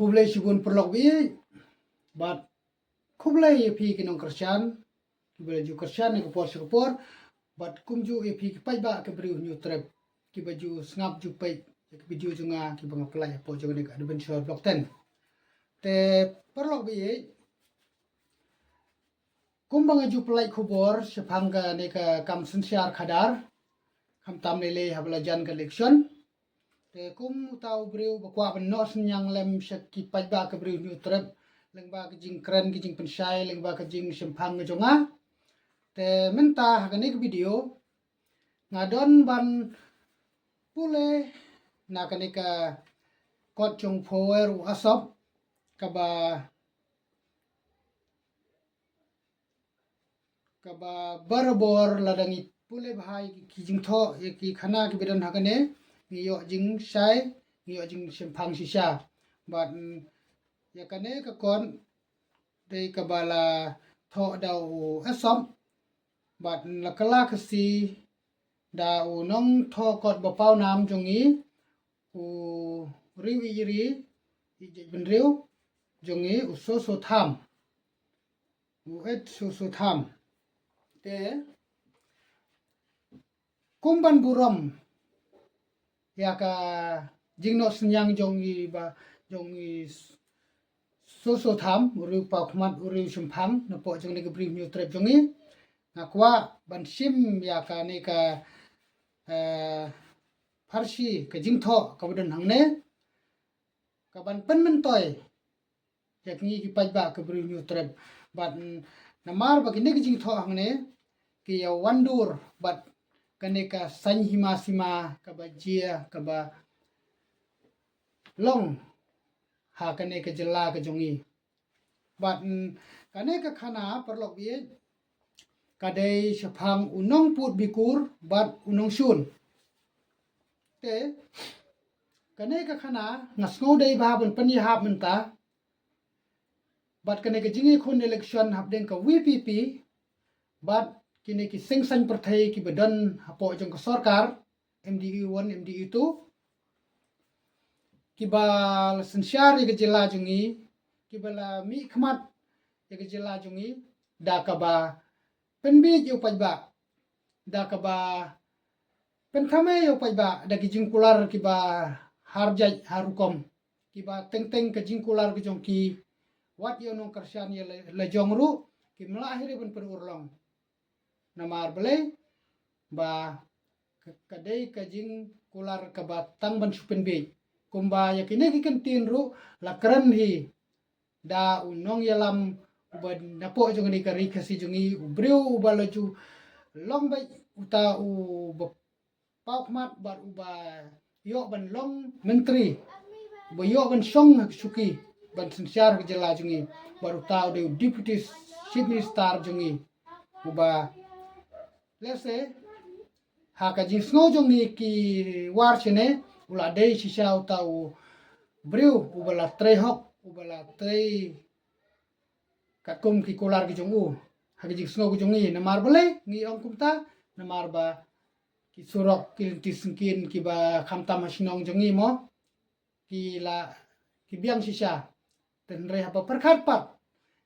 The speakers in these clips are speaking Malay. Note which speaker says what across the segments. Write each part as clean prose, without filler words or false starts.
Speaker 1: kublai sigun perlok bi bat kublai epi kinong Kristyan kibala ju Kristyan ni kapor bat kumju epi kipai ba ke beriu new trap kibaju ngap ju pai video junga kibang apply apo junga ni adventure block 10 te perlok bi kumbang ju pelai kubor sepangga ni ka kam sensiar khadar kam tam lele habla jan ka election te kum tau beriu bakwa ben nos nyang lem syaki pajba ke beriu new trap lengba ke jing kren ke jing pensai lengba ke jing sempang jonga te menta hakani ke video ngadon ban pule nakani ka kot chong power asop kaba barabor ladangi pule bahai ki jing tho ki khana ki bedan hakane ngiyo jing sai ngiyo jing sempang sisa bat yakane ka kon dei kabala tho dau asop bat lakala kasi da unong tho kot bapau nam jongi u riwi iri ije benriu jongi uso tham u et so tham te kumban buram ya ka jingno senyang jongi ba jongi so tham uri pa khmat uri sempang napo jong ni gebri new trap jongi ngakwa ban sim ya ka ni ka farsi ke jingtho kabudan hangne kaban penmen toy yakni ki pajba ke beri new trap bat namar bagi ne jingtho hangne ki ya wandur bat kane ka san hima sima kabajia kaba long ha kane ka jela ka jongi bat kane ka khana perlok bi kadai sepang unong put bikur bat unong sun te kane ka khana ngasngau dei ba bun pani hab menta bat kane ka jingi khun election habdeng ka VPP bat kini ki sengsan perthai ki badan hapo jong ka sarkar MDE 1 MDE 2 ki bal sensyar ke jela jungi ki bala mi khmat ke jela jungi da ka ba penbi ju pajba da ka ba penthame yo pajba da ki jingkular ki ba harjai harukom ki ba teng ke jingkular ki jong ki wat yo nong Kristyan ye le jongru ki melahiri ben perurlong namar bele ba kadai ka jing kular ka ba tang ban supen be kumba ya kine ki kentin ru la kran hi da unong yalam ba napo jong ni ka ri khasi jongi ubreu balaju long bai uta u pakmat bar uba yo ban long menteri bo yo ban song suki ban sensyar ke jela jongi baru tau de deputy chief minister jongi uba let's say haka jing snow jongi ki war chene ula dei sisa utau breu ubala trei hok ubala trei kakum ki kolar ki jongu haka jing snow jongi namar bele ngi ong kumta namar ba ki surok ki tiskin ki ba khamta masnong jongi mo ki la ki biang sisa ten re hapa perkhat pat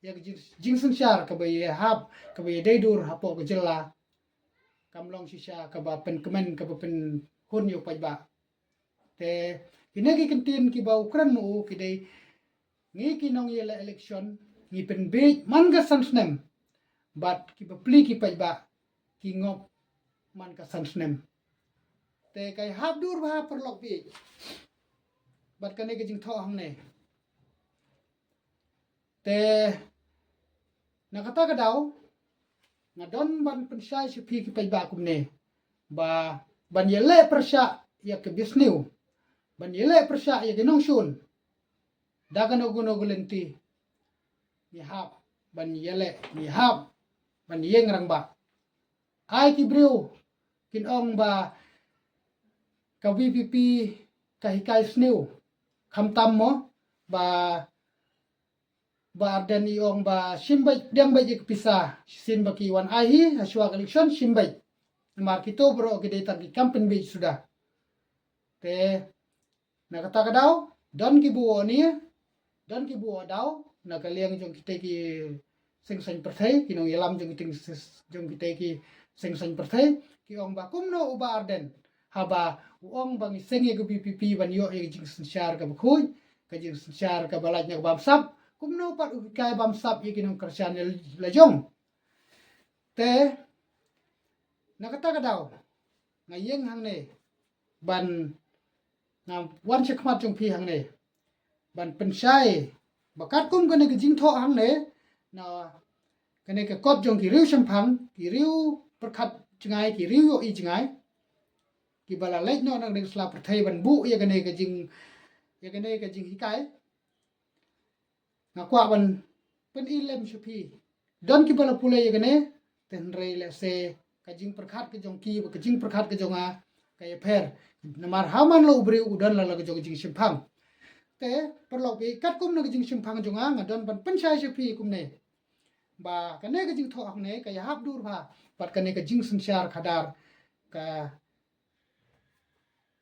Speaker 1: ya jing sensyar ka ba ye hap ka ba ye deidur hapo ke jela kamlong sisa ka ba pen kemen ka ba pen hun yo pajba te kine ki kentin ki ba ukran mu ki dei ngi ki nong ye election ngi pen be man ga sansnem bat ki ba pli ki pajba ki ngop man ka sansnem te kai hab dur ba perlok bi bat kane ke jing tho hang ne te nakata ka daw ngadon ban pensai sepi ki pajba kumne ba ban yele persya ya ke bisniu ban yele persya ya ke nongsun dagan oguno gulenti ni hab ban yele ni hab ban yeng rang ba ai ki breu kin ong ba ka VPP ka hikai sniu khamtam mo ba arden iong ba simbai dang bai ik pisa sin baki wan ahi haswa election simbai mar kito bro ke data ki campaign be sudah te nakata kadau don ki buo ni dan ki bu dau na ka liang jong kita ki sing san perthai ki nong yalam jong ting jong kita ki sing san perthai ki ong ba kum no uba arden haba ong bang sing ye bi pi ban yo ye jing syar ka bkhui ka jing syar ka balaj na bam sap kum no pat u kai bam sap ye ki nong kersan la jong te na kata ka dau ngayeng hang ne ban na wan chakmat jong pi hang ne ban pensai bakat kum kene ke jing tho hang ne na kene ke kot jong ki riu champang ki riu perkhat chngai ki riu yo i chngai ki bala lek no nang ding sla perthai ban bu ye kene ke jing hikai na kwa ban pen ilem shupi don ki bala pule ye kene ten rei le se ka jing perkhat ke jong ki ka jing perkhat ke jong a ka ye pher namar haman lo ubri udan la ke jong jing champang te perlo pe kat kum na ke jing champang jong a ngadon ban pensai shupi kum ne ba kane ke jing tho ak ne ka ya hap dur ba pat kane ke jing sansyar khadar ka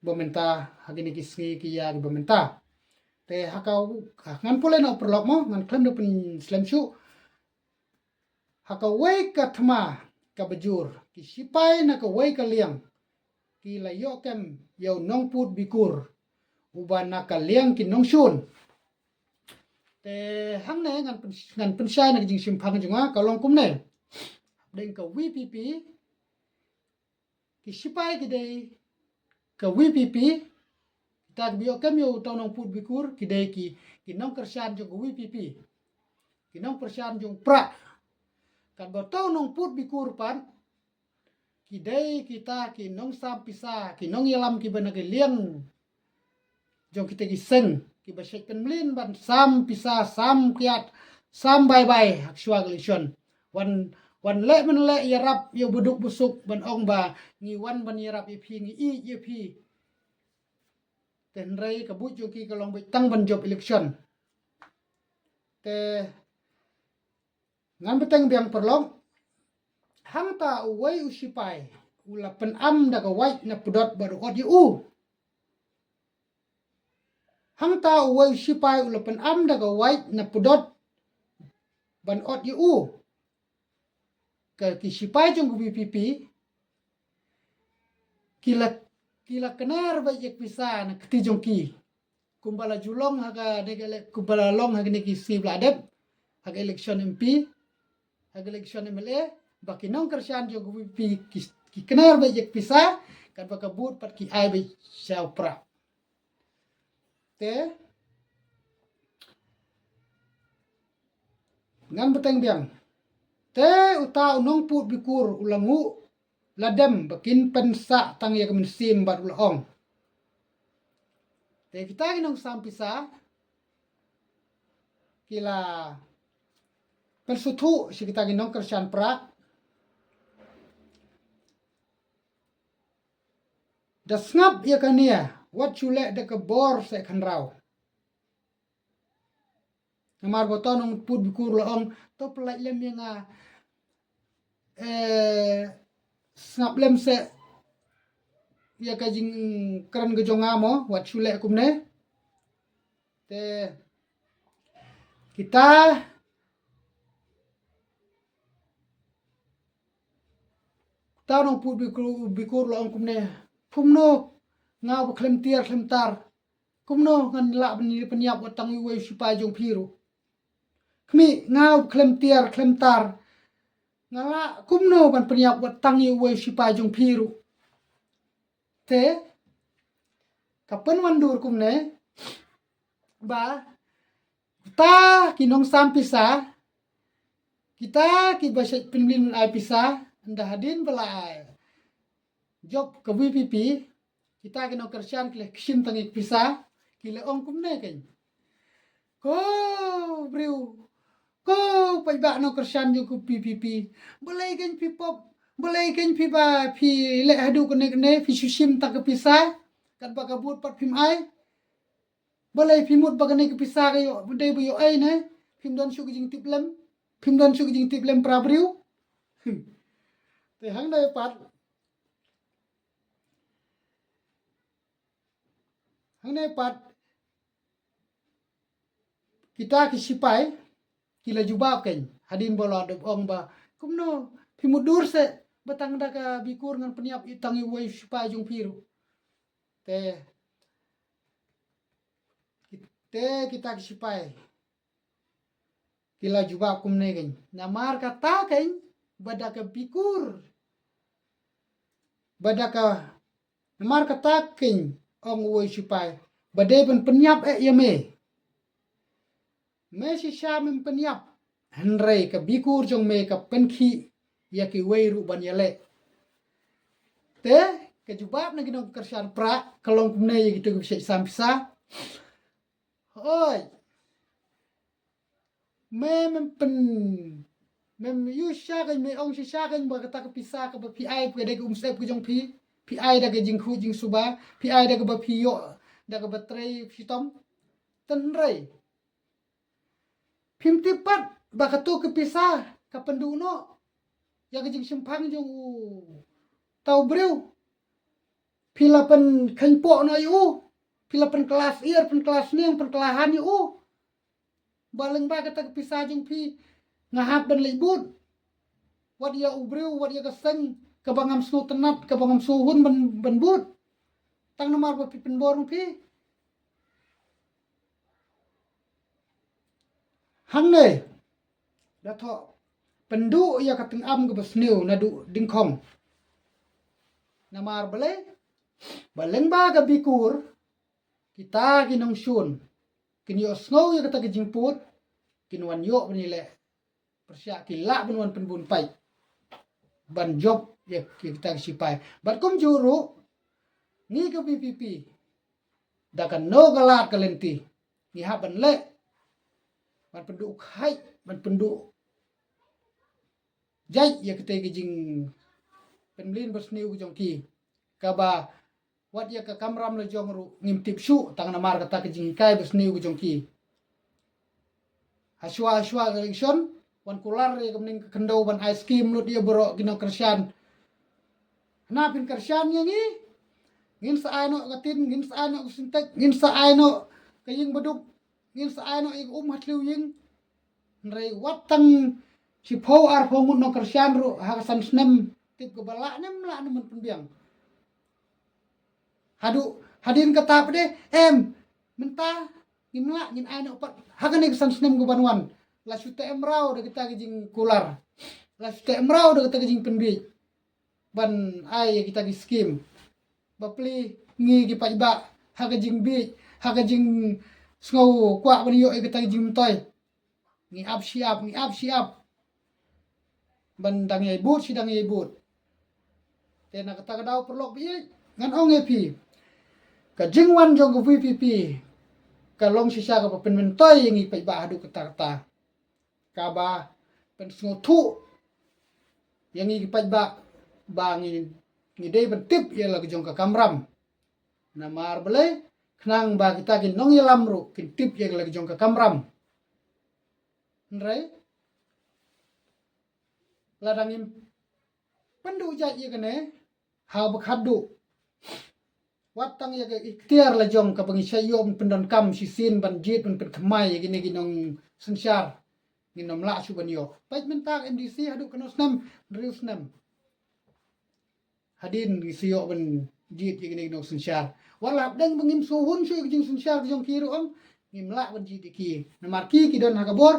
Speaker 1: bomenta hagini ki sngi ki ya bomenta te hakau ngan pule no perlok mo ngan klem do pen slem shu hakau wei ka thma ka bajur ki sipai na ka wei ka liang ki la yo kem yo nong put bikur uban na ka liang ki nong shun te hang ne ngan pensai na jing simpang junga ka long kum ne deng ka vpp ki sipai ki dei ka vpp tak bio kem yo tonong put bikur ki dei ki nong kersan jong vpp ki nong persan jong pra kan bo tonong put bikur pan ki dei kita ki nong sam pisa ki nong yalam ki bana ke liang jong kita ki seng ki ba shek pen mlin ban sam pisa sam kiat sam bye bye hak shwa glishon wan le men le yarap yo buduk busuk ban ong ba ngi wan ban yarap i phi ngi i ye phi ten rei ka bu jo ki ka long bai tang ban job election te ngan beteng biang perlong hang ta uwai usipai ula pen am da ka wai na pudot baru ot u hang ta uwai usipai ula pen am da ka wai na pudot ban ot u ka ki sipai jong BPP kila kenar ba yek pisa na kti jong ki kumbala julong haga negale kumbala long haga neki si bladep haga election MP haga election MLA baki nong kersan jong BPP ki kenar ba yek pisa kan baka but pat ki ai ba syau pra te ngan beteng biang te uta unong put bikur ulangu ladem bakin pensa tang ya kemen sim bat ulong te kita nong sam pisa kila persuthu si kita nong kersan pra da snap ya kania wat chule de ke bor se khan raw namar boton nong put bikur ulong to pelai lem yang snap lem se ya ka jing kran ge jonga mo wat chule kumne te kita nong put bikur lo kumne phumno ngau klem tiar klem tar kumno ngan la bni penyap watang we sipa jong phiru kmi ngau klem tiar klem tar ngala kumno ban penyap watang we sipa jong phiru te kapan wandur kumne ba ta kinong sam pisa kita ki basek pinlin ai pisa nda hadin bala job ke VPP kita kena kersian kle ksim tangi pisa kile ong kumne ken ko briu ko pai ba no kersian ju ku PPP boleh ken pipop boleh ken piba pi le hadu kene kene fi susim tak pisa kat ba kabut pat pim ai boleh pimut ba kene pisa ga yo bude bu yo ai ne pim don su jing tiplem pim don su jing tiplem pra briu te hang dai pat hang dai pat kita kisipai kila jubab kan hadin bola de ong ba kumno pimudur se batang daga bikur ngan peniap itang iwai sipai jung piru te kita kisipai kila jubab kumne kan namar kata kan badaka bikur badaka namar kata kan ong wai sipai badai ben peniap yame me si syam peniap henrei ka bikur jong me ka penki ya ki weiru ban yale te ke jubab na ginong kersian pra kalong kumne ya gitu bisa sampisa oi pen mem yu syagan me ong si syagan ba kata ka pisa ka ba pi ai ke de umsep ke jong pi ai da ke jing khu jing suba pi ai da ke ba pi yo da ke ba trei fitom tenrei Pimtipat bakatu kepisah ka penduno ya gejing simpang jong tau breu pila pen kanpo na yu pila pen kelas ir pen kelas ning pen kelahan yu baleng ba kata kepisah jong pi ngahap ben libut wat ya ubreu wat ya keseng ka bangam snu tenat ka bangam suhun ben but tang nomor ba pen borong pi hang ne dato pendu ya kateng am ke besneu nadu dingkong namar bele baleng ba ga bikur kita ginong sun kini osno ya kata gejimput kinwan yo benile persya kila benwan penbun pai ban job ya kita sipai batkum juru ni ke PPP dakan no galat kalenti ni haban le ban penduk hai ban penduk jai ya kete gejing penblin bersneu jong ki kaba wat ya ka kamram le jong ru ngimtip su tang namar kata gejing kai bersneu jong ki haswa election wan kular ya kemning kendau ban ice cream lut dia boro ginong kersian na pin kersian yang ni ngin sa ano katin ngin sa ano sintek ngin sa ano kaying beduk ngin sa ano ig hatliu ying nrei watang si po ar pongun no kersian ru hakasan snem tip ke bala nem la nem penbiang hadin kata pede menta ngimla ngin ano pat hakan ik san snem go banwan la sute emrau de kita gejing kular la sute emrau de kita gejing penbi ban ai kita gi skim bapli ngi gi pajba hakajing bi hakajing sngau kwa ban yo kita gejing toy ngi ap siap ban dang ye but sidang ye but tena kata kadau perlok bi ngan ong epi ka jingwan jong go PPP ka long sisa ka pen mentoy ngi pai ba hadu kata ka ba pen sngotu yang ngi pai ba ngi dei ben tip ye lag jong ka kamram namar bele knang ba kita gin nong yelam ru kin tip ye lag jong ka kamram nrei ladangim pendu ja ye kene ha bakhadu watang ye ikhtiar la jong ka bangi sayom pendon kam sisin banjit pen khmai gini ginong sensyar ginom la su ban yo pait mentak MDC hadu kenos nam rius nam hadin gisiyo ban jit gini ginong sensyar walap deng bangim suhun su jing sensyar jong kiru om ngimla ban jit ki namar ki don hakabor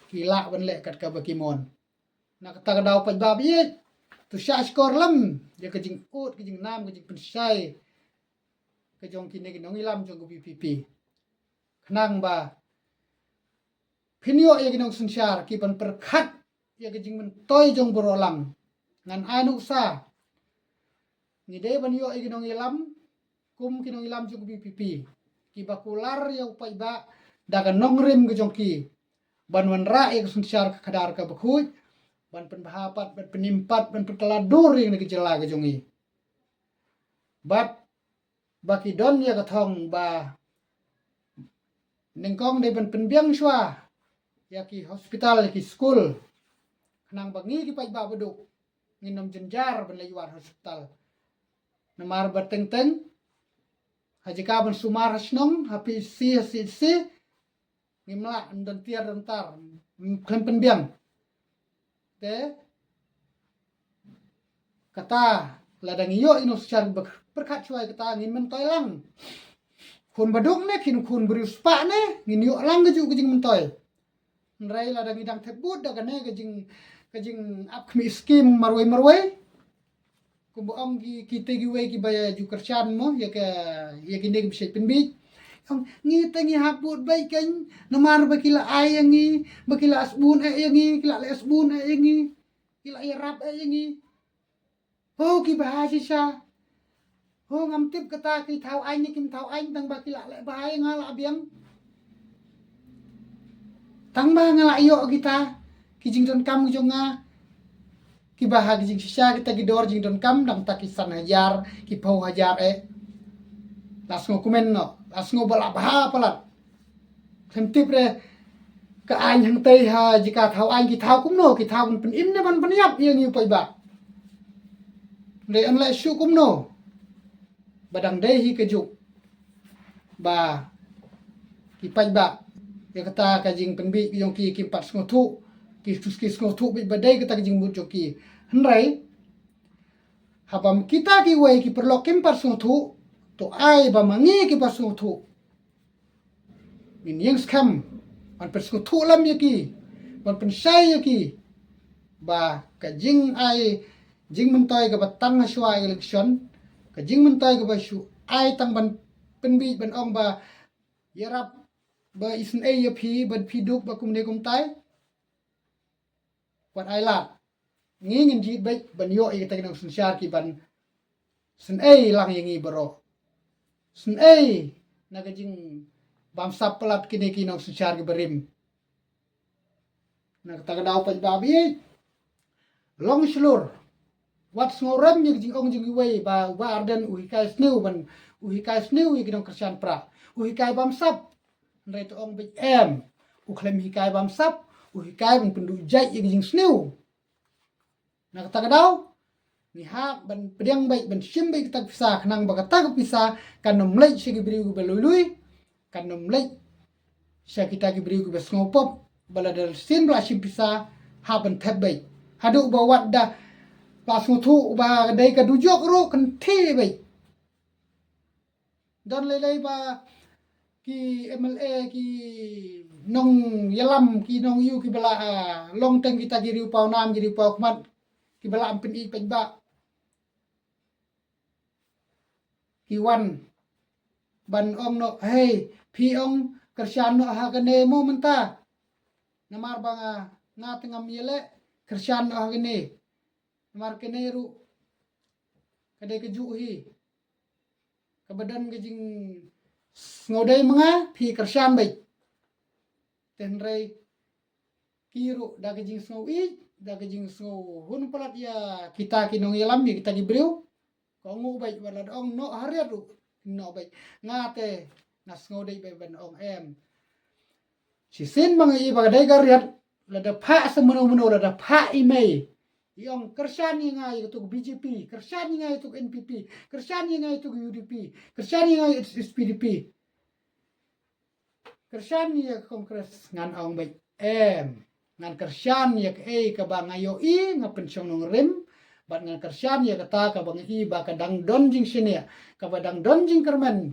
Speaker 1: kila ban le kat ka bakimon nak kata kadau paj bab ye tu sya skor lam ya kejing ut kejing nam kejing pensai kejong kini ginong ilam jong PPP kenang ba pinyo ya ginong sensyar ki ban perkhat ya kejing mentoy jong borolang ngan anu sa ngide ban yo ginong ilam kum kinong ilam jong PPP ki bakular ya upai ba daga nongrim kejong ki ban wan ra ya sensyar kadar ka bakhuj ban penbahapat ban penimpat ban peteladur yang dikejela ke jongi bat baki don ya kathong ba ningkong de ban penbiang shwa ya ki hospital ki school nang bangi ki pai ba beduk nginom jenjar ban layuan hospital namar bateng-teng hajika ban sumar hasnong hapi si ngimla dan tiar dan tar klem penbiang te kata ladang iyo ino secara berkat cuai kata ngin mentoy lang kun badung ne kin kun berius pa ne ngin yo lang geju gejing mentoy nrai ladang idang tebut daga ne gejing ap kmi skim marwai kubo om ki tegi we ki baya ju kerchan mo ya ki neg bisai penbi ngi tengi haput baik kan namar bakila ayangi bakila asbun ayangi kila asbun ayangi kila irap ayangi oh ki bahasa sa oh ngam tip kata ki thau ai ni kim thau ai tang bakila le bahai ngala biang tang ba ngala yo kita ki jing don kam jonga ki bahag jing sisa kita gidor jing don kam dang takisan hajar ki pau hajar las ngo kumen no las ngo bala baha palat sentip re ka ai hang tei ha jika thau ai ki thau kum no ki thau pen in ne ban paniap yang yu pai ba le an la shu kum no badang dei hi ke juk ba ki pai ba ya kata ka jing penbi yong ki pat ngo thu ki ngo thu bi badai kata jing bu joki henrai habam kita ki wei ki perlo kim pat ngo thu to ai ba mangi ki pat ngo thu min yang skam an pat ngo thu lam yaki ban pen sai yaki ba ka jing ai jing mentoy ka batang hasuai election ka jing mentoy ka ba shu ai tang ban penbi ban ong ba yarap ba isen ya phi ban phi duk ba kum ne kum tai wat ai lat ngi ngin jit bai ban yo i ta nang sun shar ki ban sun lang yangi baro sun na ka jing bam sap pelat kini ki nang sun shar ki berim na ta ka daw pa ba bi long slur wat ngoram ni jing ong jing wei ba arden kai sneu ban kai sneu i nang kersan pra kai bam sap nrai to ong bi klem kai bam sap kai ban pendu jai i jing sneu na ta ka daw ni ha ban pedang bai ban sim bai tak pisa khnang ba ka tak pisa kan nom lei sigi briu ba lui kan nom lei sya kita gi briu ba ngopop bala dal sin bla sim pisa ha ban thep bai hadu ba wat da pas nguthu ba dai ka dujok ro kan thi bai don lei ba ki MLA ki nong yalam ki nong yu ki bala long teng kita gi riu pau nam gi riu pau kmat ki bala am pen i pen ba ki wan ban ong no hey phi ong kersan no ha ka ne mo menta namar banga nga tengam yele kersan no ha ka ne namar ke ne ru kade ke ju hi ka badan ke jing ngodai manga phi kersan bai tenrei kiru da ke jing snow i da ke jing snow hun palat ya kita ki nong yalam ni kita gi breu ko ngu bai wala ong no hariat ru no bai ngate nas ngodai bai ban ong si sin bang i ba dai gariat la da pha semono la da pha i mai yong kersan ni ngai tu BJP kersan ni ngai tu NPP kersan ni ngai tu UDP kersan ni ngai SPDP kersan ni kongres ngan ong bai ngan kersan ya ka ba ngayo i ngapen song nong rem bat ngan kersan ya kata ka bang i ba ka dang don jing sini ka ba dang don jing kerman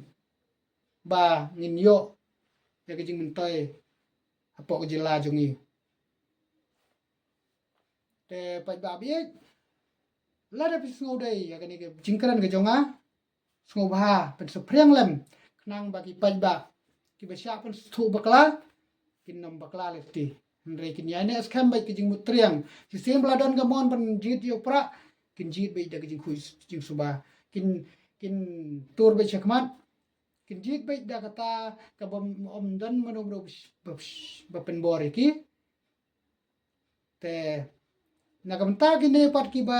Speaker 1: ba ngin yo ya ka jing mentoy apo ko jila jungi te pa ba bi la da pis ngodai ya ka ni ke jingkran ke jonga sngoba pen supreng lem nang bagi pa ba ki ba sya pen thu bakla kin nom bakla lefti nre kin ya ne skam bai ki jing mutriang si sem bladon ga mon ban jit yo pra kin jit bai da ki jing khuis jing suba kin tur bai chakmat kin jit bai da kata ka bom om dan manom ro ba pen bor ki te nagamta ki ne pat ki ba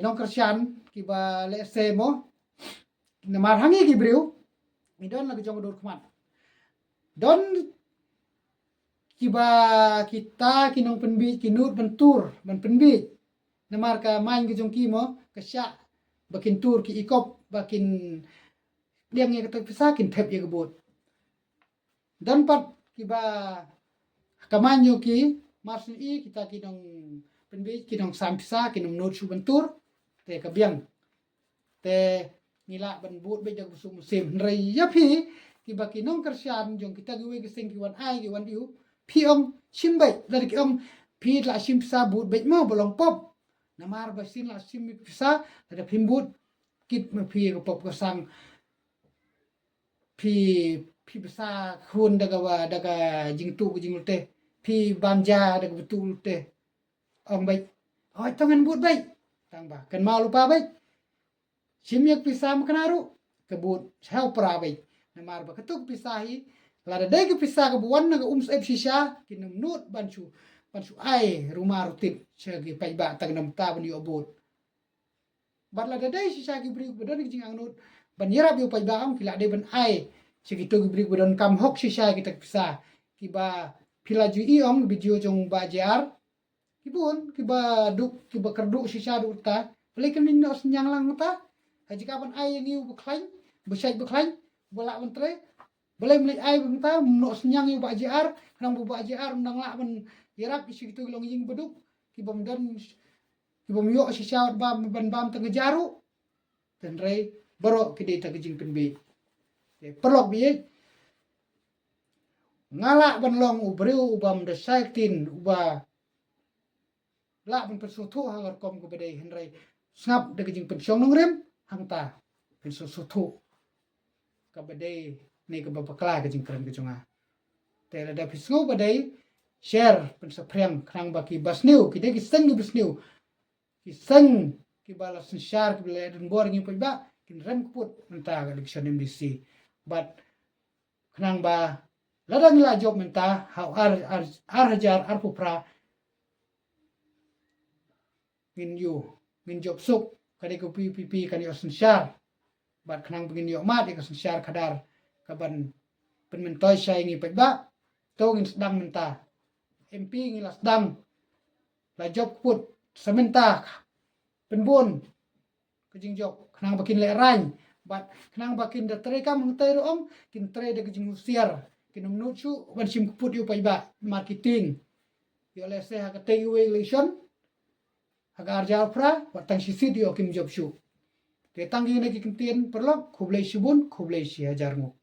Speaker 1: nong kersan ki ba le semo namar hangi ki breu midon lagi jong dur kmat don kiba kita kinong penbi kinut bentur ban penbi namar ka main ke jong ki mo ka sya bakin tur ki ikop bakin liang ye ka pisa kin thep ye gebot dan pat kiba kamanyo ki marsin I kita kinong penbi kinong sampisa kinong not su bentur te kabiang te nila ban but be jag busum musim rai yapi kiba kinong kersian jong kita giwe gising kiwan ai kiwan iu pi ong simbai dari ki ong pi la simpisa but be mo bolong pop namar basin la sim pisa ada pimbut kit me pi ko pop ko sang pi bisa kun daga jingtu ko jingute pi banja daga betul te ong bai oi tangan but bai tang ba kan mau lupa bai simyak pisa makanaru kebut sao pra bai namar ba ketuk pisahi lada dai ke pisa ke buan naga ep sisa kinum nut bansu ai rumah rutin segi pai ba tang nam ta ban yo bot bat lada dai sisa ki bri badan jing ang nut ban yerap yo pai ba ang kila dai ban ai segi to ki bri badan kam hok sisa kita pisa kiba pilaju I ong video jong ba jar kibun kiba duk kiba kerduk sisa duk ta boleh kan min nos nyang lang ta haji kapan ai yang iu beklain besai beklain bola mentre boleh melihat ai benta nos nyang iu ba jar nang ba jar nang la ban yerap isi gitu long ying beduk kibam dan kibam yo sisa ba ban bam teng jaru dan rei baro kide ta gijing penbe perlok bi ngala ban long ubreu ubam de saitin uba la ban persutu hangar kom ko bedai henrei snap de gijing pensiong nong rem hangta persutu ka bedai ne ka babakla gijing keren gijunga te la da pisngo bedai share pensapreng krang baki basniu kide ki seng ni basniu ki seng ki balas share ki bela den bor ngi pajba kin rem kuput menta ga election MDC but krang ba ladang la job menta how ar hajar ar pupra min you min job suk kade ko PPP kan yo share but krang begin yo mat ko share kadar kaban penmentoy sai ngi pajba togin sedang menta MP ngilas dang la job put sementa penbun kejing job kenang bakin le rany bat kenang bakin da treka mengtai rom kin tre de kejing usiar kin menuju ban sim put yu pai ba marketing yo le se ha kate yu election agar jalpra watang si sid yo kim job shu te tangi ne ki tien perlok khublei subun khublei si hajar mu